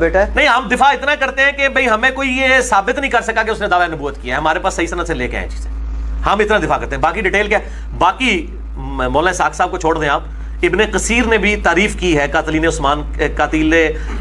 बेटा है। नहीं, हम दिफा इतना करते हैं कि भाई हमें कोई ये साबित नहीं कर सका कि उसने दावा नबूवत किया है, हमारे पास सही सनद से लेके आए चीजें, हम इतना दिफा करते हैं। बाकी डिटेल क्या, बाकी मौलाना साक साहब को छोड़ दें आप। इब्ने कसीर ने भी तारीफ की है कातिल उस्मान, कातिल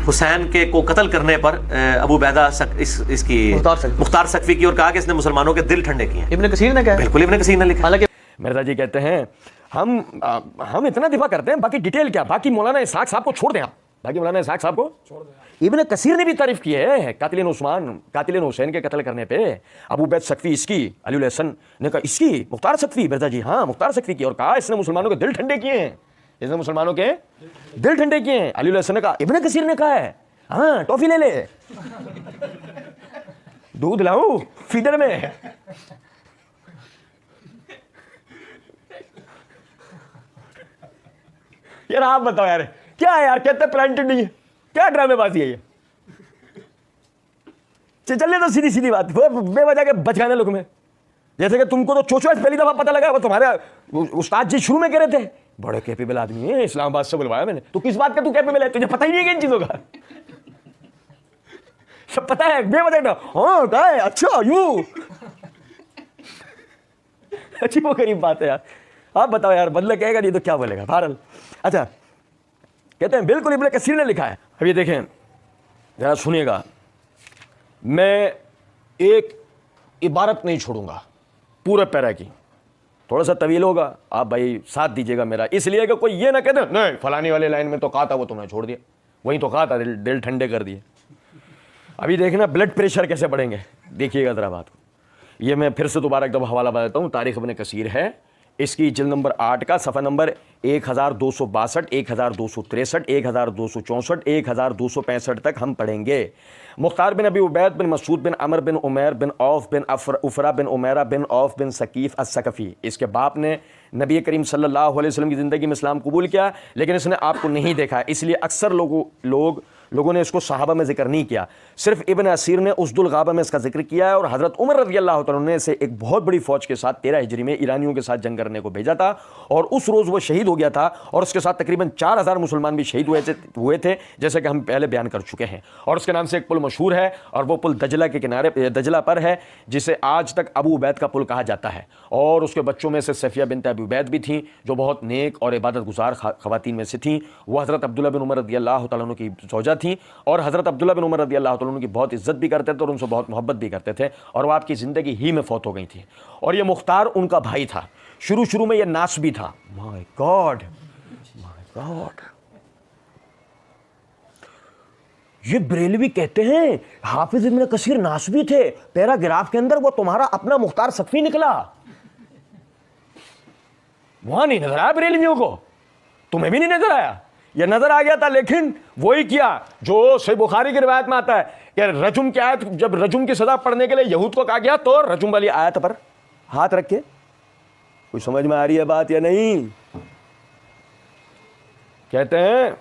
हुसैन के को कत्ल करने पर अबू बैदा इसकी मुख्तार सकफी की, और कहा कि इसने मुसलमानों के दिल ठंडे किए। इब्ने कसीर ने कहा, बिल्कुल इब्ने कसीर ने लिखा। हालांकि मिर्जा जी कहते हैं हम इतना दिफा करते हैं, बाकी डिटेल क्या, बाकी मौलाना इसहाक साहब को छोड़ दें आप, बाकी मौलाना इसहाक साहब को छोड़ दें। इब्ने कसीर ने भी तारीफ की है कातिल हुसैन के कत्ल करने पे अबू बैद सकफी इसकी, अली हसन ने कहा इसकी, मुख्तार सकफी, मिर्जा जी हाँ मुख्तार सकफी की, और कहा इसने मुसलमानों के दिल ठंडे किए हैं, इसने मुसलमानों के दिल ठंडे किए हैं। अली हसन ने कहा, इब्ने कसीर ने कहा है हाँ टॉफी ले ले, दूध लाऊं फीडर में। यार आप बताओ यार क्या है यार, कहते हैं प्लांटेड नहीं है, क्या ड्रामेबाजी है ये। चलिए तो सीधी सीधी बात, बेवजह के बचकाने लोग में, जैसे कि तुमको तो चोचो पहली दफा पता लगा, वो तुम्हारे उस्ताद जी शुरू में कह रहे थे बड़े कैपेबल आदमी है, इस्लामाबाद से बुलवाया मैंने, तो किस बात का तू कैपेबल है, तुझे पता ही नहीं है इन चीजों का, सब पता है बेवजह ना, हाँ क्या है अच्छा यूं अच्छी वो गरीब बात है यार। आप बताओ यार, बदला कहेगा नहीं तो क्या बोलेगा बहरहाल। अच्छा कहते हैं बिल्कुल इब्ने कसीर ने लिखा है। अब ये देखें जरा सुनिएगा, मैं एक इबारत नहीं छोड़ूंगा पूरे पैरा की, थोड़ा सा तवील होगा, आप भाई साथ दीजिएगा मेरा, इसलिए कि कोई ये ना कहते नहीं फलानी वाले लाइन में तो कहा था वो तुमने छोड़ दिया, वहीं तो कहा था दिल ठंडे कर दिए। अभी देखना ब्लड प्रेशर कैसे बढ़ेंगे, देखिएगा जरा बात को। ये मैं फिर से दोबारा एकदम हवाला बताता हूँ, तारीख इब्ने कसीर है, इसकी जिल्द नंबर 8 का सफ़ा नंबर 1262, 1263, 1264, 1265 तक हम पढ़ेंगे। Mukhtar bin Abi Ubaid bin Masud bin Amr bin Umair bin Auf bin Ufra bin Umaira bin Auf bin Saqif Assaqafi, इसके बाप ने नबी करीम सल्लल्लाहु अलैहि वसल्लम की ज़िंदगी में इस्लाम कबूल किया, लेकिन इसने आपको नहीं देखा, इसलिए अक्सर लोगों ने इसको सहाबा में जिक्र नहीं किया, सिर्फ इब्ने असीर ने उसदुल गाबा में इसका जिक्र किया है। और हज़रत उमर रज़ियल्लाहु तआला ने इसे एक बहुत बड़ी फ़ौज के साथ 13 हिजरी में ईरानियों के साथ जंग करने को भेजा था, और उस रोज़ वो शहीद हो गया था, और उसके साथ तकरीबन 4000 मुसलमान भी शहीद हुए थे जैसे कि हम पहले बयान कर चुके हैं। और उसके नाम से एक पुल मशहूर है, और वो पुल दजला के किनारे दजला पर है, जिसे आज तक अबू उबैद का पुल कहा जाता है। और उसके बच्चों में से सफ़िया बिनत अबी उबैद भी थी, जो बहुत नेक और इबादत गुजार ख़वातीन में से थी। वो हज़रत अब्दुल्ला बिन उमर रज़ियल्लाहु तआला अन्हु की ज़ौजा थी, और हज़रत अब्दुल्ला बिन उमर रज़ियल्लाहु तआला अन्हु की बहुत इज्जत भी करते थे और उनसे बहुत मोहब्बत भी करते थे, और वो आपकी ज़िंदगी ही में फौत हो गई थी। और ये मुख्तार उनका भाई था, शुरू में ये नासबी था। माय गॉड, ये बरेलवी कहते हैं हाफिज इब्ने कसीर नासबी थे, पैराग्राफ के अंदर वो तुम्हारा अपना मुख्तार सकफी निकला। वहां नहीं नजर आया बरेलवियों को, तुम्हें भी नहीं नजर आया, यह नजर आ गया था, लेकिन वही किया जो सही बुखारी की रिवायत में आता है कि रजुम की आयत, जब रजुम की सजा पढ़ने के लिए यहूद को कहा गया तो रजुम वाली आयत पर हाथ रख के, कोई समझ में आ रही है बात या नहीं? कहते हैं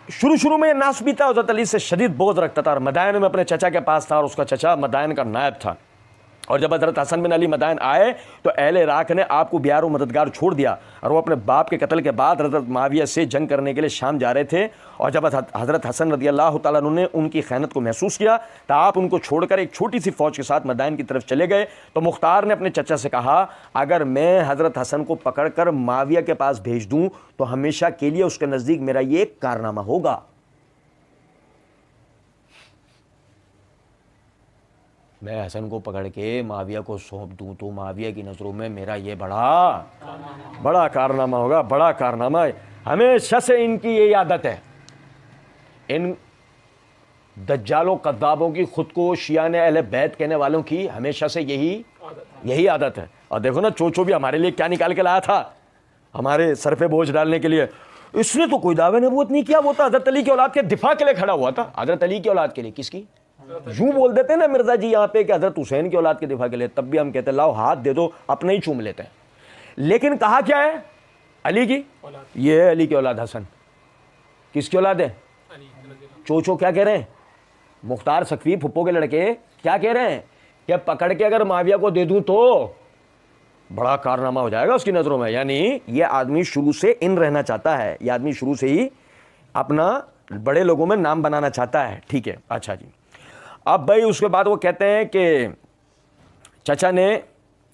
शुरू में नासबी था, हज़रत अली से शदीद बोझ रखता था, और मदायन में अपने चचा के पास था, और उसका चचा मदायन का नायब था। और जब हज़रत हसन बिन अली मदायन आए तो अहले इराक़ ने आपको बियार और मददगार छोड़ दिया, और वो अपने बाप के कत्ल के बाद हज़रत मुआविया से जंग करने के लिए शाम जा रहे थे। और जब हज़रत हसन रज़ियल्लाहु तआला अन्हु ने उनकी खयानत को महसूस किया तो आप उनको छोड़कर एक छोटी सी फ़ौज के साथ मदायन की तरफ चले गए। तो मुख्तार ने अपने चचा से कहा, अगर मैं हज़रत हसन को पकड़कर मुआविया के पास भेज दूँ तो हमेशा के लिए उसके नज़दीक मेरा ये कारनामा होगा। मैं हसन को पकड़ के मुआविया को सौंप दूं तो मुआविया की नज़रों में मेरा ये बड़ा कारनामा होगा, बड़ा कारनामा। हमेशा से इनकी यही आदत है, इन दज्जालों कद्दाबों की, खुद को शियाने अहले बैत कहने वालों की हमेशा से यही आदत है। और देखो ना चोचो भी हमारे लिए क्या निकाल के लाया था, हमारे सर पे बोझ डालने के लिए। इसने तो कोई दावे नबूवत नहीं किया, वो तो हज़रत अली की औलाद के दिफा के लिए खड़ा हुआ था। हज़रत अली की औलाद के लिए, किसकी? यूं बोल देते हैं ना मिर्जा जी यहाँ पे कि हज़रत हुसैन की औलाद के दिफा के लिए, तब भी हम कहते हैं लाओ हाथ दे दो, अपने ही चूम लेते हैं। लेकिन कहा क्या है? अली की, ये है अली की औलाद हसन। किसकी औलाद है? चोचो क्या कह रहे हैं? मुख्तार सकफी फुप्पो के लड़के क्या कह रहे हैं कि पकड़ के अगर मुआविया को दे दूं तो बड़ा कारनामा हो जाएगा उसकी नज़रों में। यानी ये आदमी शुरू से इन रहना चाहता है, ये आदमी शुरू से ही अपना बड़े लोगों में नाम बनाना चाहता है, ठीक है। अच्छा जी, अब भाई उसके बाद वो कहते हैं कि चचा ने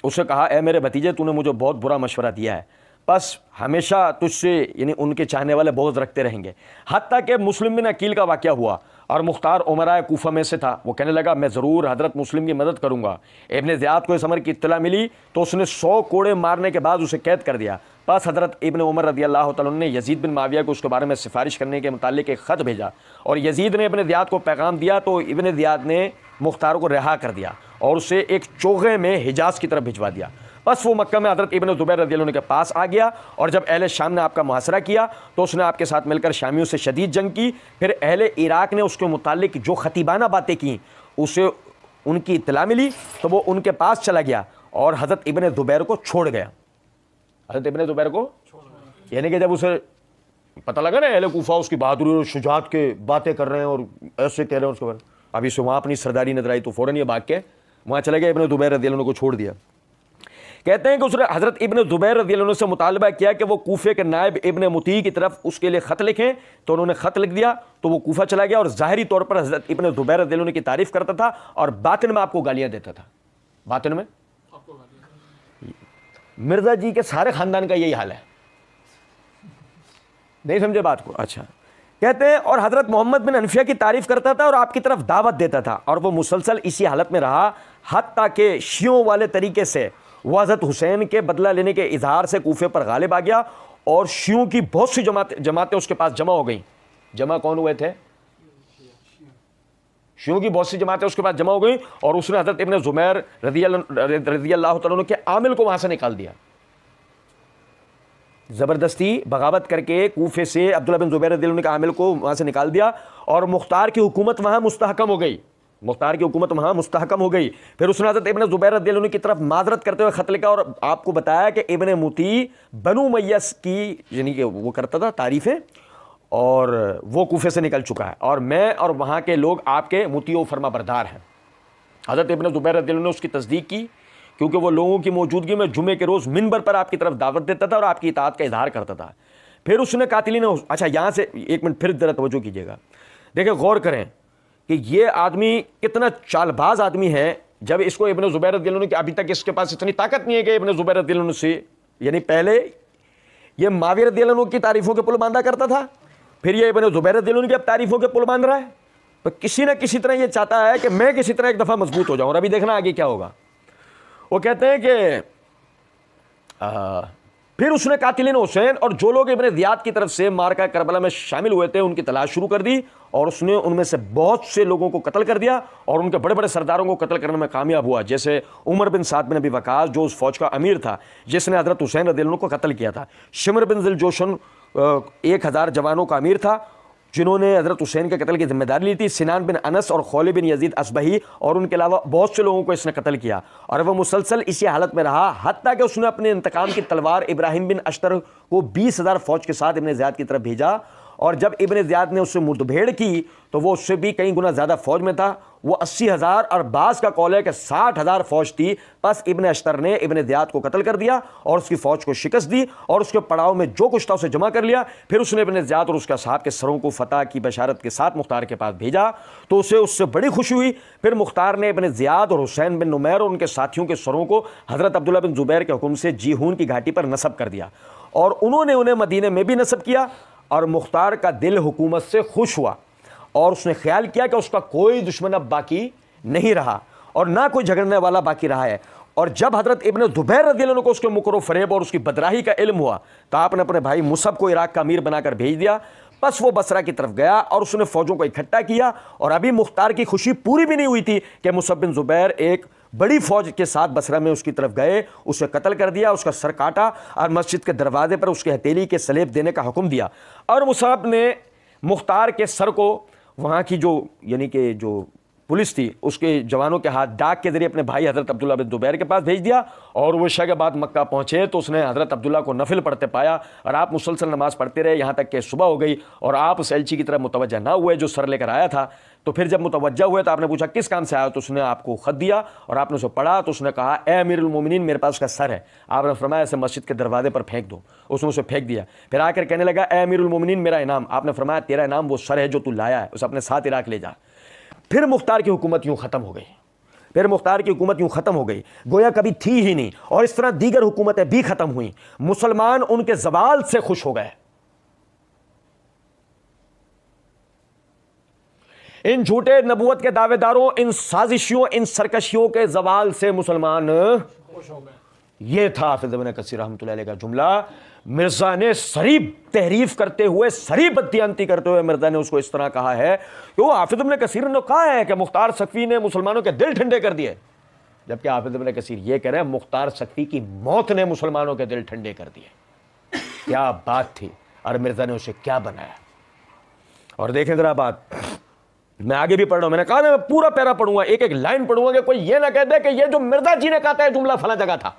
उससे कहा, ए मेरे भतीजे, तूने मुझे बहुत बुरा मशवरा दिया है, बस हमेशा तुझसे यानी उनके चाहने वाले बहुत रखते रहेंगे। हत्ता कि मुस्लिम बिन अकील का वाक़या हुआ और मुख्तार उमरा कूफा में से था। वो कहने लगा, मैं ज़रूर हज़रत मुस्लिम की मदद करूँगा। इब्न ज़ियाद को इस अमर की इत्तला मिली तो उसने 100 कोड़े मारने के बाद उसे कैद कर दिया। बस हज़रत इब्न उमर रज़ी अल्लाह तआला ने यजीद बिन माविया को उसके बारे में सिफारिश करने के मुतालिक एक ख़त भेजा और यजीद ने इब्न ज़ियाद को पैगाम दिया तो इब्न ज़ियाद ने मुख्तार को रिहा कर दिया और उसे एक चोगे में हिजाज़ की तरफ भिजवा दिया। बस वो मक्का में हज़रत इब्न ज़ुबैर रज़ी अल्लाह अन्हु के पास आ गया और जब अहले शाम ने आपका मुहासरा किया तो उसने आपके साथ मिलकर शामियों से शदीद जंग की। फिर अहले इराक़ ने उसके मुतालिक जो खतीबाना बातें की उसे उनकी इत्तला मिली तो वो उनके पास चला गया और हज़रत इब्न ज़ुबैर को छोड़ गया। हज़रत इब्न ज़ुबैर को यानी कि जब उसे पता लगा ना अहले कूफा उसकी बहादुरी और शुजात के बातें कर रहे हैं और ऐसे कह रहे हैं उसके बारे, अभी से वहाँ अपनी सरदारी नजर आई तो फ़ौरन ये भाग के वहाँ चले गए, इब्न ज़ुबैर रज़ी अल्लाह अन्हु को छोड़ दिया। कहते हैं कि उसने हज़रत इब्न ज़ुबैर रज़ी अल्लाह अन्हु से मुतालबा किया कि वो कूफे के नायब इब्न मुती की तरफ उसके लिए ख़त लिखें, तो उन्होंने ख़त लिख दिया तो वो कूफा चला गया और ज़ाहिरी तौर पर हज़रत इब्न ज़ुबैर रज़ी अल्लाह अन्हु की तारीफ़ करता था और बातिन में आपको गालियाँ देता था। बातिन में मिर्ज़ा जी के सारे ख़ानदान का यही हाल है, नहीं समझे बात को। अच्छा, कहते हैं और हज़रत मोहम्मद बिन अनफिया की तारीफ़ करता था और आपकी तरफ दावत देता था और वो मुसलसल इसी हालत में रहा हत्ता कि शियों वाले तरीके से वो हज़रत हुसैन के बदला लेने के इजहार से कूफे पर गालिब आ गया और शियों की बहुत सी जमातें उसके पास जमा हो गई। जमा कौन हुए थे? शियों की बहुत सी जमातें उसके पास जमा हो गई और उसने हज़रत इब्न ज़ुबैर रज़ी अल्लाह तआला अन्हु के आमिल को वहाँ से निकाल दिया। ज़बरदस्ती बगावत करके कूफे से अब्दुल्लाह बिन ज़ुबैर रज़ी अल्लाह अन्हु के आमिल को वहाँ से निकाल दिया और मुख्तार की हुकूमत वहाँ मुस्तहकम हो गई। मुख्तार की हुकूमत वहाँ मुस्तहकम हो गई। फिर उसने हज़रत इब्न ज़ुबैर रज़ी अल्लाह अन्हु की तरफ माजरत करते हुए ख़त लिखा और आपको बताया कि इब्न मुती बनु उमय्या की यानी कि वो करता था तारीफ़ें और वो कूफे से निकल चुका है और मैं और वहाँ के लोग आपके मुती फरमा बरदार हैं। हज़रत इब्न ज़ुबैर रज़ी अल्लाह अन्हु ने उसकी तस्दीक की क्योंकि वो लोगों की मौजूदगी में जुमे के रोज़ मिंबर पर आपकी तरफ दावत देता था और आपकी इताअत का इजहार करता था। फिर उसने कातिलीन, अच्छा यहाँ से एक मिनट फिर ज़रा तवज्जो कीजिएगा, देखिए गौर करें कि ये आदमी कितना चालबाज आदमी है। जब इसको इब्न ज़ुबैर रज़ी अल्लाह अन्हु की अभी तक इसके पास इतनी ताकत नहीं है कि इब्न ज़ुबैर रज़ी अल्लाह अन्हु से यानी पहले ये माविया रज़ी अल्लाह अन्हु की तारीफ़ों के पुल बांधा करता था, फिर ये इब्न ज़ुबैर रज़ी अल्लाह अन्हु की अब तारीफ़ों के पुल बांध रहा है। तो किसी ना किसी तरह ये चाहता है कि मैं किसी तरह एक दफ़ा मजबूत हो जाऊँ और अभी देखना आगे क्या होगा। वो कहते हैं कि फिर उसने कातिलीन हुसैन और जो लोग इब्न ज़ियाद की तरफ से मारका करबला में शामिल हुए थे उनकी तलाश शुरू कर दी और उसने उनमें से बहुत से लोगों को कत्ल कर दिया और उनके बड़े बड़े सरदारों को कत्ल करने में कामयाब हुआ, जैसे उमर बिन साद बिन अबी वक़ास जो उस फौज का अमीर था जिसने हज़रत हुसैन रज़ी अल्लाह अन्हु को कत्ल किया था। शिमर बिन ज़िलजोशन 1000 जवानों का अमीर था जिन्होंने हज़रत हुसैन के कत्ल की जिम्मेदारी ली थी। सिनान बिन अनस और खौली बिन यजीद असबही और उनके अलावा बहुत से लोगों को इसने कत्ल किया और वह मुसलसल इसी हालत में रहा हत्ता कि उसने अपने इंतकाम की तलवार इब्राहिम बिन अश्तर को 20,000 फौज के साथ इब्न ज़ियाद की तरफ भेजा और जब इब्न ज़ियाद ने उससे मुठभेड़ की तो वो उससे भी कई गुना ज़्यादा फौज में था। वो 80,000 और बास का कौल है कि 60,000 फौज थी। बस इब्न अश्तर ने इब्न ज़ियाद को कत्ल कर दिया और उसकी फौज को शिकस्त दी और उसके पड़ाव में जो कुछ था उसे जमा कर लिया। फिर उसने इब्न ज़ियाद और उसके असहाब के सरों को फतह की बशारत के साथ मुख्तार के पास भेजा तो उसे उससे बड़ी खुशी हुई। फिर मुख्तार ने इब्न ज़ियाद और हुसैन बिन नुमैर और उनके साथियों के सरों को हज़रत अब्दुल्लाह बिन ज़ुबैर के हुक्म से जीहून की घाटी पर नस्ब कर दिया और उन्होंने उन्हें मदीने में भी नस्ब किया और मुख्तार का दिल हुकूमत से खुश हुआ और उसने ख्याल किया कि उसका कोई दुश्मन अब बाकी नहीं रहा और ना कोई झगड़ने वाला बाकी रहा है। और जब हज़रत इब्न ज़ुबैर रज़ी अल्लाह अन्हु को उसके मुकर फरेब और उसकी बदराही का इल्म हुआ तो आपने अपने भाई मुसब को इराक़ का अमीर बनाकर भेज दिया। बस वो बसरा की तरफ गया और उसने फ़ौजों को इकट्ठा किया और अभी मुख्तार की खुशी पूरी भी नहीं हुई थी कि मुसब बिन ज़ुबैर एक बड़ी फौज के साथ बसरा में उसकी तरफ गए, उसे कत्ल कर दिया, उसका सर काटा और मस्जिद के दरवाजे पर उसके हथेली के सलेब देने का हुक्म दिया और मुसब ने मुख्तार के सर को वहाँ की जो यानी कि जो पुलिस थी उसके जवानों के हाथ डाक के जरिए अपने भाई हज़रत अब्दुल्ला बिन ज़ुबैर के पास भेज दिया और वो शा के बाद मक्का पहुँचे तो उसने हज़रत अब्दुल्ला को नफिल पढ़ते पाया और आप मुसलसल नमाज़ पढ़ते रहे यहाँ तक कि सुबह हो गई और आप उस एलची की तरफ मुतवज्जा ना हुए जो सर लेकर आया था। तो फिर जब मुतवज्जा हुए तो आपने पूछा किस काम से आया, तो उसने आपको खत दिया और आपने उसे पढ़ा। तो उसने कहा ए अमीरुल मोमिनीन, मेरे पास उसका सर है। आपने फरमाया इसे मस्जिद के दरवाजे पर फेंक दो। उसने उसे फेंक दिया। फिर आकर कहने लगा ए अमीरुल मोमिनीन, मेरा इनाम। आपने फरमाया तेरा इनाम वो सर है जो तू लाया है, उसे अपने साथ इराक ले जा। फिर मुख्तार की हुकूमत यूँ ख़त्म हो गई। फिर मुख्तार की हुकूमत यूँ ख़त्म हो गई, गोया कभी थी ही नहीं। और इस तरह दीगर हुकूमतें भी ख़त्म हुई। मुसलमान उनके ज़वाल से खुश हो गए। इन झूठे नबूवत के दावेदारों, इन साजिशियों, इन सरकशियों के ज़वाल से मुसलमान खुश हो गए। यह था हाफिज़ इब्न कसीर रहमतुल्लाह अलैह का जुमला। मिर्ज़ा ने सरीब तहरीफ करते हुए, सरीब बददियानती करते हुए मिर्ज़ा ने उसको इस तरह कहा है कि वो हाफिज़ इब्न कसीर ने कहा है कि मुख्तार सकफ़ी ने मुसलमानों के दिल ठंडे कर दिए, जबकि हाफिज़ इब्न कसीर ये कह रहे हैं मुख्तार सकफ़ी की मौत ने मुसलमानों के दिल ठंडे कर दिए। क्या बात थी, और मिर्ज़ा ने उसे क्या बनाया। और देखें जरा बात, मैं आगे भी पढ़ रहा हूं, मैंने कहा ना मैं पूरा पैरा पढ़ूंगा, एक एक लाइन पढ़ूंगा कि कोई ये ना कह दे कि ये जो मिर्ज़ा जी ने कहा था जुमला फला जगह था।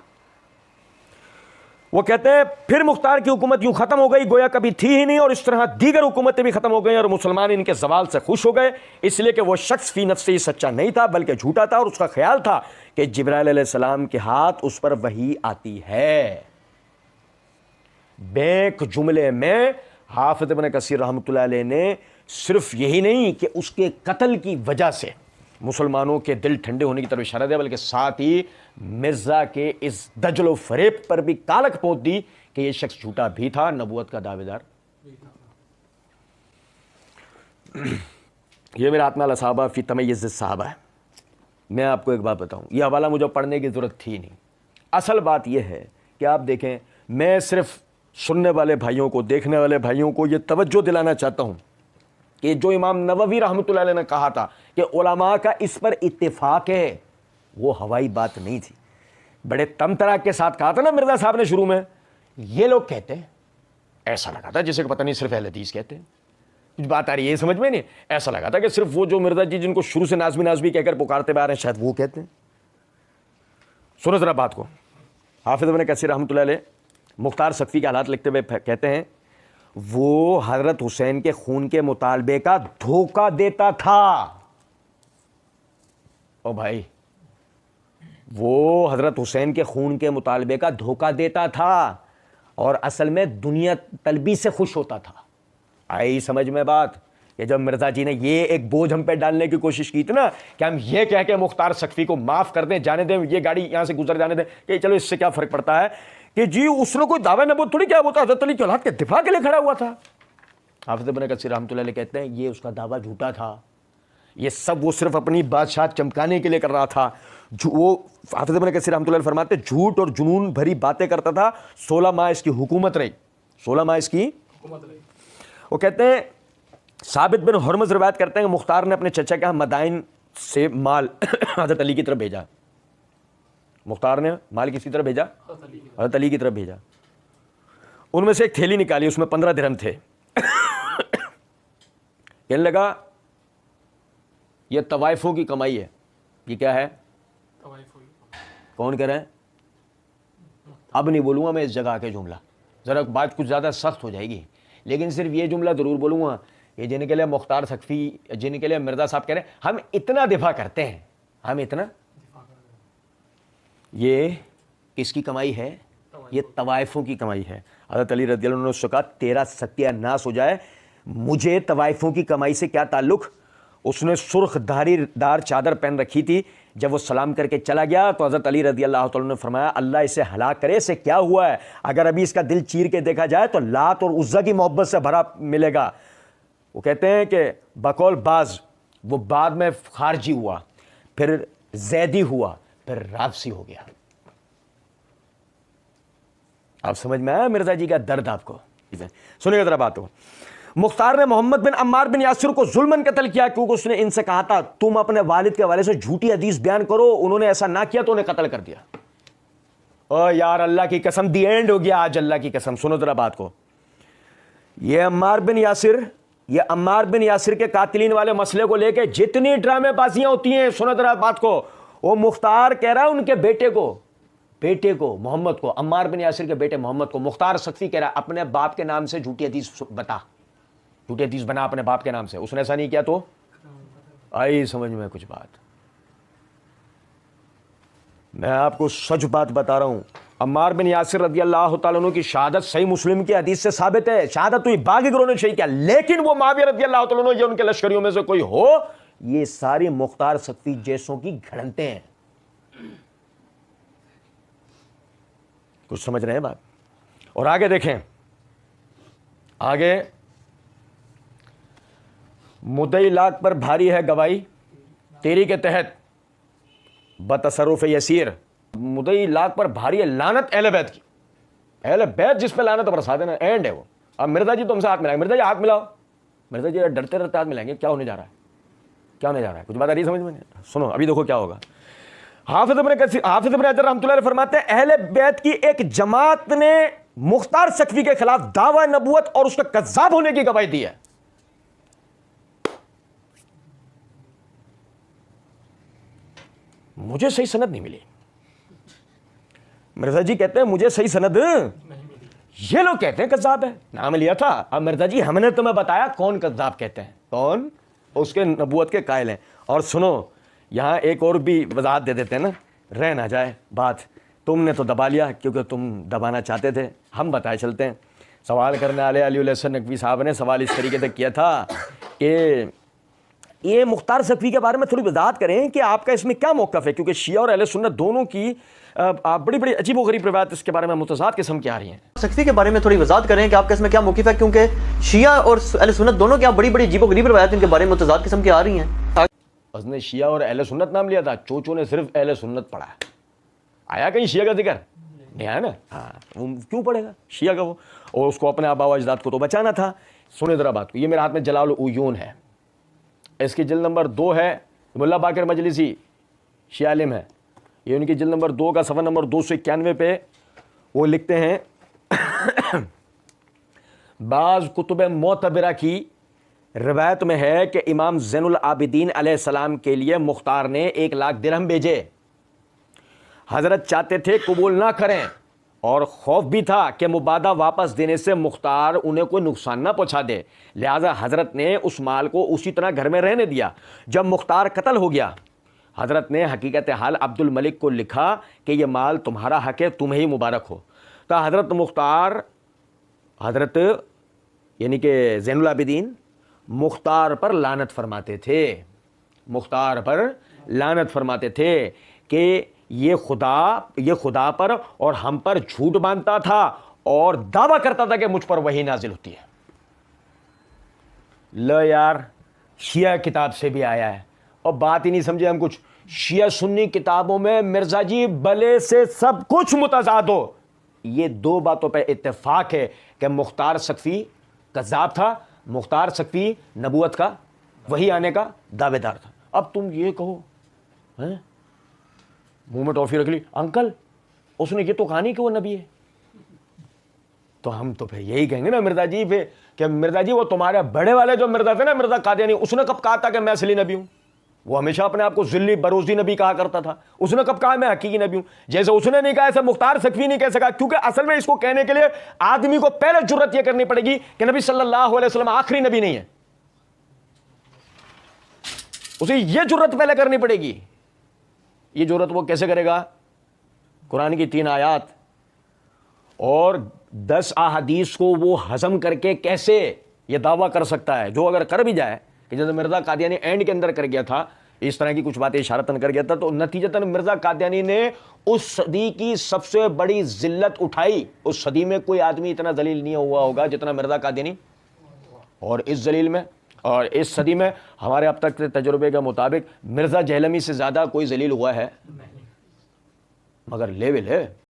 वो कहते हैं फिर मुख्तार की हुकूमत यूं खत्म हो गई, गोया कभी थी ही नहीं। और इस तरह दीगर हुकूमतें भी खत्म हो गई और मुसलमान इनके ज़वाल से खुश हो गए, इसलिए कि वो शख्स फी नफ्स ही सच्चा नहीं था बल्कि झूठा था। और उसका ख्याल था कि जिब्राइल अलैहिस्सलाम के हाथ उस पर वही आती है। बैंक जुमले में हाफिज़ इब्न कसीर रहमतुल्लाह अलैह ने सिर्फ यही नहीं कि उसके कत्ल की वजह से मुसलमानों के दिल ठंडे होने की तरफ इशारा दिया, बल्कि साथ ही मिर्ज़ा के इस दजल व फरेब पर भी कालक पोत दी कि यह शख्स झूठा भी था, नबूवत का दावेदार। यह मेरा आत्मा साहबा फ़ी तमय्युज़ साहबा है। मैं आपको एक बात बताऊं, यह हवाला मुझे पढ़ने की ज़रूरत थी नहीं। असल बात यह है कि आप देखें, मैं सिर्फ सुनने वाले भाइयों को, देखने वाले भाइयों को यह तवज्जो दिलाना चाहता हूं कि जो इमाम नववी रहमतुल्लाह अलैह ने कहा था कि उलमा का इस पर इत्तेफाक है, वो हवाई बात नहीं थी। बड़े तमतराक के साथ कहा था ना मिर्ज़ा साहब ने शुरू में, ये लोग कहते हैं, ऐसा लगा था जैसे कि पता नहीं सिर्फ अहले हदीस कहते हैं। कुछ बात आ रही है समझ में नहीं, ऐसा लगा था कि सिर्फ वो जो मिर्ज़ा जी जिनको शुरू से नाज़मी नाज़मी कहकर पुकारते आ रहे हैं शायद वो कहते हैं। सुनो जरा बात को। हाफिज़ इब्न कसीर रहमतुल्लाह अलैह मुख्तार सकफ़ी के हालात लिखते हुए कहते हैं, वो हज़रत हुसैन के खून के मुतालबे का धोखा देता था। ओ भाई, वो हज़रत हुसैन के खून के मुतालबे का धोखा देता था और असल में दुनिया तलबी से खुश होता था। आई समझ में बात कि जब मिर्ज़ा जी ने ये एक बोझ हम पे डालने की कोशिश की थी ना कि हम ये कह के मुख्तार सकफ़ी को माफ़ कर दें, जाने दें, ये गाड़ी यहाँ से गुजर जाने दें कि चलो इससे क्या फ़र्क पड़ता है, कि जी उसने कोई दावा नबूवत थोड़ी किया, वो तो हज़रत अली के औलाद के दिफा के लिए खड़ा हुआ था। हाफिज़ इब्न कसीर रहमतुल्लाह अलैह कहते हैं ये उसका दावा झूठा था, ये सब वो सिर्फ अपनी बादशाह चमकाने के लिए कर रहा था। वो हाफिज़ इब्न कसीर रहमतुल्लाह अलैह फरमाते झूठ और जुनून भरी बातें करता था। 16 माह इसकी हुकूमत रही, 16 माह इसकी हुकूमत रही। वो कहते हैं साबित बिन हुरमुज़ रिवायत करते हैं कि मुख्तार ने अपने चचा के यहाँ मदाइन से माल हज़रत अली की तरफ भेजा। मुख्तार ने माल किसी तरफ भेजा, हज़रत अली की तरफ भेजा। उनमें से एक थैली निकाली, उसमें 15 दिरहम थे। कहने लगा यह तवाइफों की कमाई है। ये क्या है? कौन कह रहे हैं? अब नहीं बोलूँगा मैं इस जगह के जुमला, ज़रा बात कुछ ज़्यादा सख्त हो जाएगी, लेकिन सिर्फ ये जुमला ज़रूर बोलूँगा ये जिनके लिए मुख्तार सकफ़ी, जिनके लिए मिर्ज़ा साहब कह रहे हैं हम इतना दिफा करते हैं, हम इतना, ये किसकी कमाई है? ये तवाइफों की कमाई है। हज़रत अली रज़ियल्लाहु अन्हु ने उससे कहा तेरा सत्यानाश हो जाए, मुझे तवाइफों की कमाई से क्या ताल्लुक़। उसने सुर्ख धारीदार चादर पहन रखी थी। जब वो सलाम करके चला गया तो हज़रत अली रज़ियल्लाहु अन्हु ने फरमाया अल्लाह इसे हलाक करे, इसे क्या हुआ है? अगर अभी इसका दिल चीर के देखा जाए तो लात और उज़्ज़ा की मोहब्बत से भरा मिलेगा। वो कहते हैं कि बकौल बाज वो बाद में खारजी हुआ, फिर जैदी हुआ, फिर राबसी हो गया। आप समझ में आया मिर्ज़ा जी का दर्द आपको? सुनिए जरा बात को। मुख्तार ने मोहम्मद बिन अम्मार बिन यासिर को जुल्मन कत्ल किया क्योंकि उसने इनसे कहा था तुम अपने वालिद के हवाले से झूठी हदीस बयान करो। उन्होंने ऐसा ना किया तो उन्हें कत्ल कर दिया। ओ यार अल्लाह की कसम, दी एंड हो गया आज, अल्लाह की कसम। सुनो जरा बात को। ये अम्मार बिन यासिर के कातिलीन वाले मसले को लेकर जितनी ड्रामेबाजियां होती हैं, सुनो जरा बात को। वो मुख्तार कह रहा है उनके बेटे को मोहम्मद को, अम्मार बिन यासिर के बेटे मोहम्मद को मुख्तार सकफ़ी कह रहा है अपने बाप के नाम से झूठी हदीस बना, झूठी हदीस बना अपने बाप के नाम से। उसने ऐसा नहीं किया तो आई समझ में कुछ बात? मैं आपको सच बात बता रहा हूं, अम्मार बिन यासिर रज़ी अल्लाह तआला अन्हु की शहादत सही मुस्लिम की हदीस से साबित है। शहादत हुई, बाकी गिरोह ने शहीद किया, लेकिन वो मुआविया रज़ी अल्लाह तआला अन्हु या उनके लश्करियों में से कोई हो, ये सारी मुख्तार सख्ती जैसों की घड़ंते हैं। कुछ समझ रहे हैं बात? और आगे देखें, आगे मुद्दई लाख पर भारी है गवाही तेरी के तहत बतसरुफ यसीर। मुद्दई लाख पर भारी है लानत अहले बैत की। अहले बैत जिस पे लानत बरसा देना, एंड है वो। अब मिर्जा जी तुमसे हाथ मिलाएंगे, मिर्जा जी हाथ मिलाओ, मिर्जा जी डरते डरते हाथ मिलाएंगे। क्या होने जा रहा है? क्या होने जा रहा है? कुछ बात आ रही समझ में? सुनो अभी देखो क्या होगा। हाफिज इब्न हजर रहमतुल्लाह अलैह फरमाते हैं, अहले बैत की एक जमात ने मुख्तार सख्फी के खिलाफ दावा नबूवत और उसके कज़्ज़ाब होने की गवाही दी है। मुझे सही सनद नहीं मिली। मिर्जा जी कहते हैं मुझे सही सनद, ये लोग कहते हैं कज़्ज़ाब है, नाम लिया था। अब मिर्जा जी हमने तुम्हें बताया कौन कज़्ज़ाब कहते हैं, कौन उसके नबूवत के कायल हैं। और सुनो यहां एक और भी वजाहत दे देते हैं ना, रह ना जाए बात। तुमने तो दबा लिया क्योंकि तुम दबाना चाहते थे, हम बताए चलते हैं। सवाल करने वाले अली हसन नकवी साहब ने सवाल इस तरीके से किया था कि ये मुख्तार सख्फी के बारे में थोड़ी वजाहत करें कि आपका इसमें क्या मौक़िफ़ है, क्योंकि शिया और अहले सुन्नत दोनों की बड़ी बड़ी अजीब व गरीब रिवायत इसके बारे में मुतज़ाद किस्म की आ रही हैं। सख्फी के बारे में थोड़ी वजाहत करें कि आपका इसमें क्या मौक़िफ़ है, क्योंकि शिया और अहले सुन्नत दोनों की आप बड़ी बड़ी अजीब व गरीब रिवायत इनके बारे में मुतज़ाद किस्म की आ रही हैं। उसने शिया और अहले सुन्नत नाम लिया था, चोचो ने सिर्फ अहले सुन्नत पढ़ा है। आया कहीं शिया का जिक्र नहीं आया ना? हाँ, वो क्यों पढ़ेगा शिया का वो, और उसको अपने आबा व अजदाद को तो बचाना था। सुने ज़रा बात को, ये मेरे हाथ में जलाल उयून है, इसकी जिल्द नंबर 2 है, मुल्ला बाकर मजलिसी शिया आलिम है, ये उनकी जिल्द नंबर 2 का सफ़ा नंबर 291 पे वो लिखते हैं बाज़ कुतुब मोतबरा की रिवायत में है कि इमाम ज़ैनुल आबिदीन अलैहिस्सलाम के लिए मुख्तार ने 1 लाख दिरहम भेजे। हज़रत चाहते थे कबूल ना करें और खौफ भी था कि मुबादा वापस देने से मुख्तार उन्हें कोई नुकसान ना पहुंचा दे, लिहाजा हज़रत ने उस माल को उसी तरह घर में रहने दिया। जब मुख्तार कत्ल हो गया, हज़रत ने हकीकत हाल अब्दुल मलिक को लिखा कि यह माल तुम्हारा हक है, तुम्हें ही मुबारक हो। तो हज़रत मुख्तार, हज़रत यानी कि ज़ैनुल आबिदीन मुख्तार पर लानत फरमाते थे, मुख्तार पर लानत फरमाते थे कि ये खुदा पर और हम पर झूठ बांधता था और दावा करता था कि मुझ पर वही नाजिल होती है। लो यार, शिया किताब से भी आया है और बात ही नहीं समझे हम कुछ। शिया सुन्नी किताबों में मिर्जा जी भले से सब कुछ मुतज़ाद हो, ये 2 बातों पर इत्तेफाक है कि मुख्तार सख्फी कज़्ज़ाब था, मुख्तार सख्फी नबूवत का वही आने का दावेदार था। अब तुम ये कहो, हैं मुंह में टॉफी रख ली, अंकल उसने ये तो कहा नहीं कि वो नबी है, तो हम तो फिर यही कहेंगे ना मिर्जा जी पे कि मिर्जा जी वो तुम्हारे बड़े वाले जो मिर्जा थे ना, मिर्जा कादियानी, उसने कब कहा था कि मैं असली नबी हूं? वो हमेशा अपने आप को जिल्ली बरोजी नबी कहा करता था। उसने कब कहा मैं हकीकी नबी हूं? जैसे उसने नहीं कहा ऐसे मुख्तार सख्फी नहीं कह सका, क्योंकि असल में इसको कहने के लिए आदमी को पहले जुर्रत यह करनी पड़ेगी कि नबी सल्लल्लाहु अलैहि वसल्लम आखिरी नबी नहीं है, उसे यह जुर्रत पहले करनी पड़ेगी। ये जुर्रत वो कैसे करेगा? कुरान की 3 आयात और 10 अहादीस को वो हजम करके कैसे ये दावा कर सकता है? जो अगर कर भी जाए कि जैसे मिर्ज़ा कादियानी एंड के अंदर कर गया था, इस तरह की कुछ बातें इशारतन कर गया था, तो नतीजतन मिर्ज़ा कादियानी ने उस सदी की सबसे बड़ी जिल्लत उठाई। उस सदी में कोई आदमी इतना जलील नहीं हुआ होगा जितना मिर्ज़ा कादियानी, और इस जलील में और इस सदी में हमारे अब तक के तजुर्बे के मुताबिक मिर्ज़ा जहलमी से ज़्यादा कोई जलील हुआ है, मगर लेवल है।